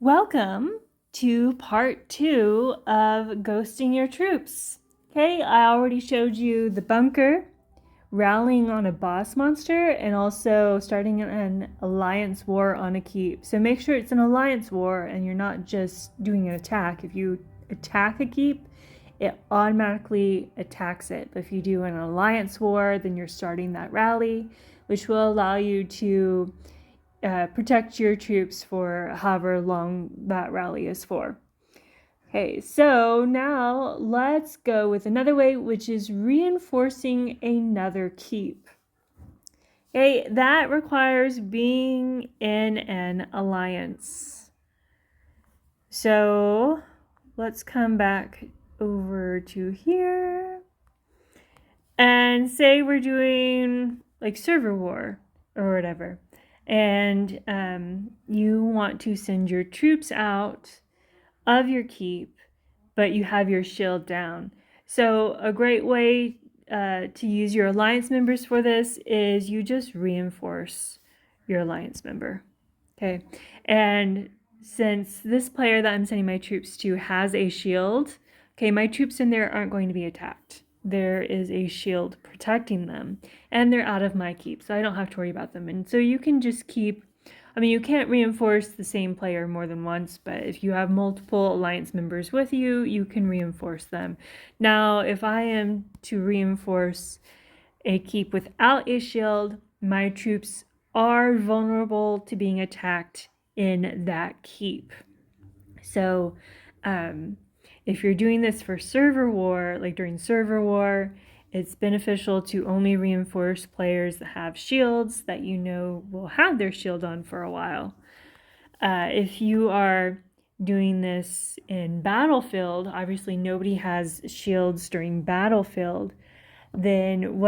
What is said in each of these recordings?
Welcome to part 2 of ghosting your troops. Okay, I already showed you the bunker, rallying on a boss monster, and also starting an alliance war on a keep. So make sure it's an alliance war and you're not just doing an attack. If you attack a keep, it automatically attacks it. But if you do an alliance war, then you're starting that rally, which will allow you to protect your troops for however long that rally is for. Okay, so now let's go with another way, which is reinforcing another keep. Okay, that requires being in an alliance. So let's come back over to here and say we're doing like server war or whatever. And you want to send your troops out of your keep, but you have your shield down. So a great way to use your alliance members for this is you just reinforce your alliance member. Okay, and since this player that I'm sending my troops to has a shield, okay, my troops in there aren't going to be attacked. There is a shield protecting them, and they're out of my keep, so I don't have to worry about them. And so you can just keep, you can't reinforce the same player more than once, but if you have multiple alliance members with you, you can reinforce them. Now, if I am to reinforce a keep without a shield, my troops are vulnerable to being attacked in that keep. So, if you're doing this for server war, like during server war, it's beneficial to only reinforce players that have shields that you know will have their shield on for a while. If you are doing this in Battlefield, obviously nobody has shields during Battlefield, then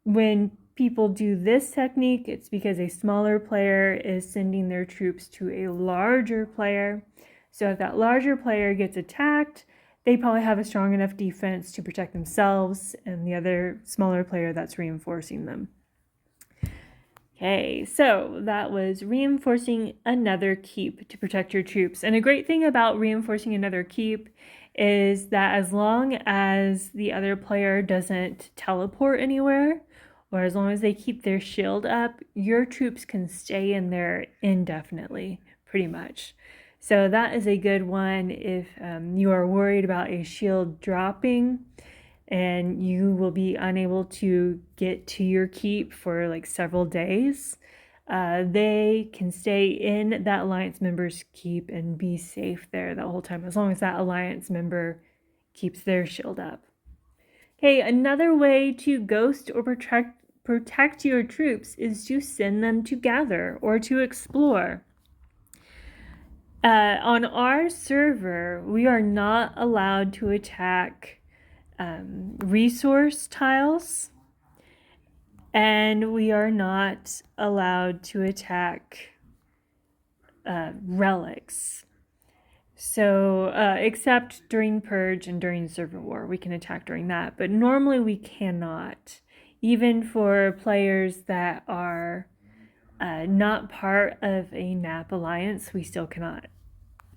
when people do this technique, it's because a smaller player is sending their troops to a larger player. So if that larger player gets attacked, they probably have a strong enough defense to protect themselves and the other smaller player that's reinforcing them. Okay, so that was reinforcing another keep to protect your troops. And a great thing about reinforcing another keep is that as long as the other player doesn't teleport anywhere, or as long as they keep their shield up, your troops can stay in there indefinitely, pretty much. So that is a good one if you are worried about a shield dropping and you will be unable to get to your keep for like several days. They can stay in that alliance member's keep and be safe there the whole time, as long as that alliance member keeps their shield up. Okay, another way to ghost or protect your troops is to send them to gather or to explore. On our server, we are not allowed to attack resource tiles, and we are not allowed to attack relics. So, except during Purge and during Server War, we can attack during that, but normally we cannot. Even for players that are not part of a NAP alliance, we still cannot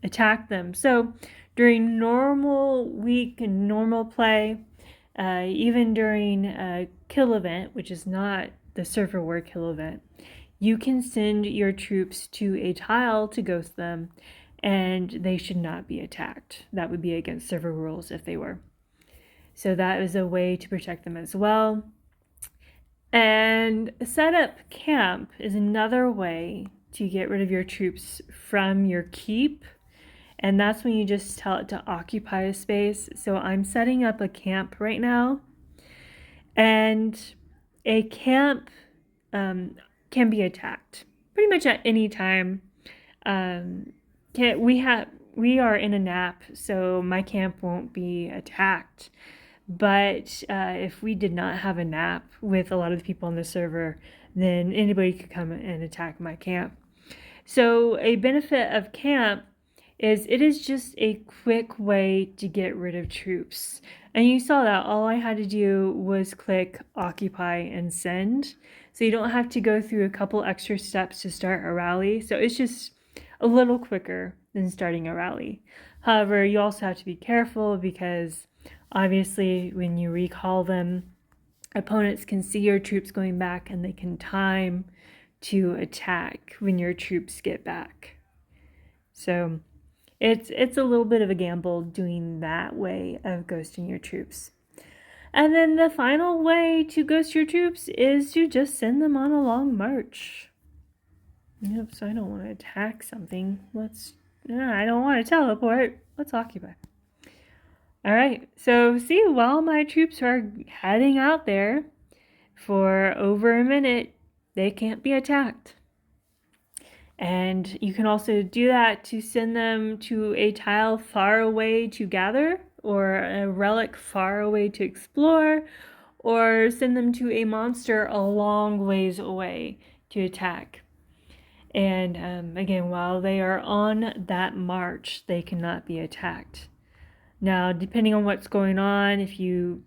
attack them. So during normal week and normal play, even during a kill event, which is not the server war kill event, you can send your troops to a tile to ghost them, and they should not be attacked. That would be against server rules if they were. So that is a way to protect them as well. And set up camp is another way to get rid of your troops from your keep. And that's when you just tell it to occupy a space. So I'm setting up a camp right now. And a camp can be attacked pretty much at any time. We are in a NAP, so my camp won't be attacked. But if we did not have a NAP with a lot of the people on the server, then anybody could come and attack my camp. So a benefit of camp is it is just a quick way to get rid of troops. And you saw that all I had to do was click occupy and send. So you don't have to go through a couple extra steps to start a rally. So it's just a little quicker than starting a rally. However, you also have to be careful because obviously when you recall them, opponents can see your troops going back and they can time to attack when your troops get back. So it's a little bit of a gamble doing that way of ghosting your troops. And then the final way to ghost your troops is to just send them on a long march. Yep, so I don't want to attack something. I don't want to teleport. Let's occupy. All right, so see, while my troops are heading out there for over a minute, they can't be attacked. And you can also do that to send them to a tile far away to gather, or a relic far away to explore, or send them to a monster a long ways away to attack. And again, while they are on that march, they cannot be attacked. Now, depending on what's going on, if you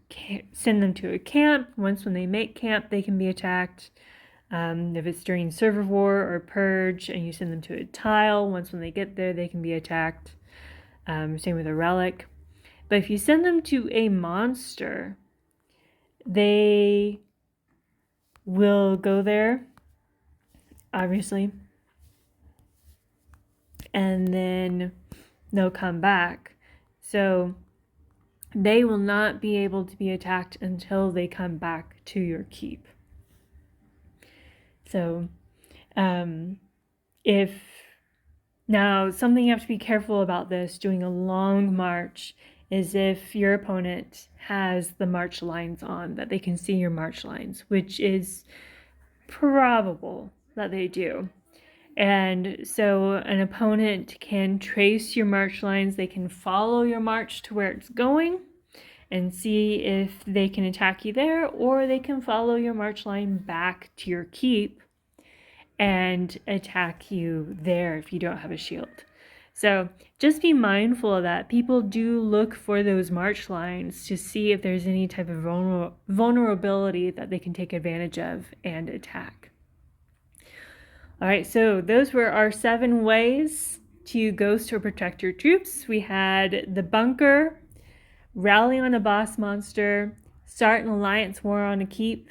send them to a camp, once when they make camp, they can be attacked. If it's during server war or purge and you send them to a tile, once when they get there, they can be attacked. Same with a relic. But if you send them to a monster, they will go there, obviously, and then they'll come back. So they will not be able to be attacked until they come back to your keep. So now something you have to be careful about this, doing a long march, is if your opponent has the march lines on, that they can see your march lines, which is probable that they do. And so an opponent can trace your march lines, they can follow your march to where it's going and see if they can attack you there, or they can follow your march line back to your keep and attack you there if you don't have a shield. So just be mindful of that. People do look for those march lines to see if there's any type of vulnerability that they can take advantage of and attack. All right, so those were our 7 ways to ghost or protect your troops. We had the bunker, rally on a boss monster, start an alliance war on a keep.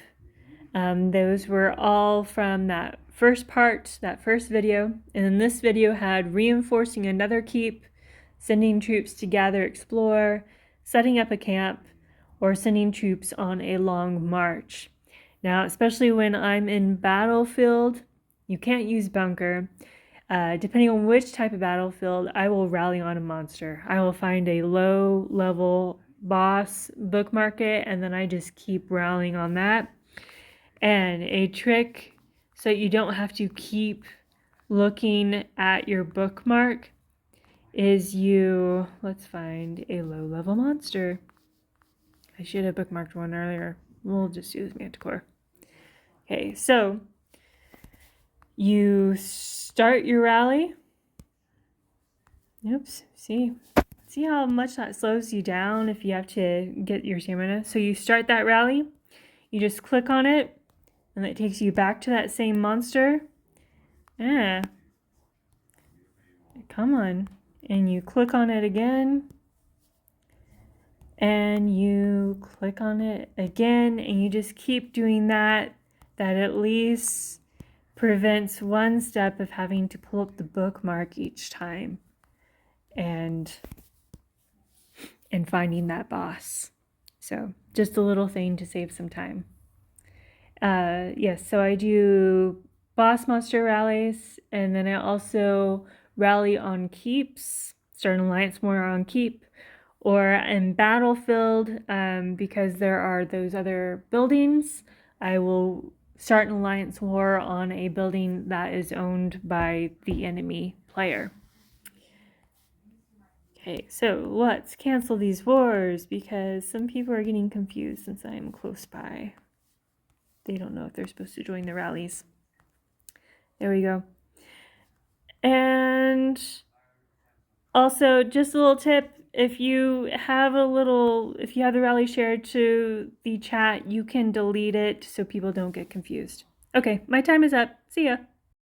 Those were all from that first part, that first video. And then this video had reinforcing another keep, sending troops to gather, explore, setting up a camp, or sending troops on a long march. Now, especially when I'm in battlefield, you can't use bunker. Depending on which type of battlefield, I will rally on a monster. I will find a low level boss, bookmark it, and then I just keep rallying on that. And a trick so you don't have to keep looking at your bookmark is let's find a low level monster. I should have bookmarked one earlier. We'll just use Manticore. Okay, so you start your rally. Oops, see how much that slows you down if you have to get your stamina. So you start that rally, you just click on it, and it takes you back to that same monster. Come on. And you click on it again. And you click on it again. And you just keep doing that. That at least prevents one step of having to pull up the bookmark each time. And finding that boss. So just a little thing to save some time. Yes, so I do boss monster rallies, and then I also rally on keeps, start an alliance war on keep, or in battlefield, because there are those other buildings, I will start an alliance war on a building that is owned by the enemy player. Okay, so let's cancel these wars because some people are getting confused since I'm close by. They don't know if they're supposed to join the rallies. There we go. And also, just a little tip, if you have the rally shared to the chat, you can delete it so people don't get confused. Okay, my time is up. See ya.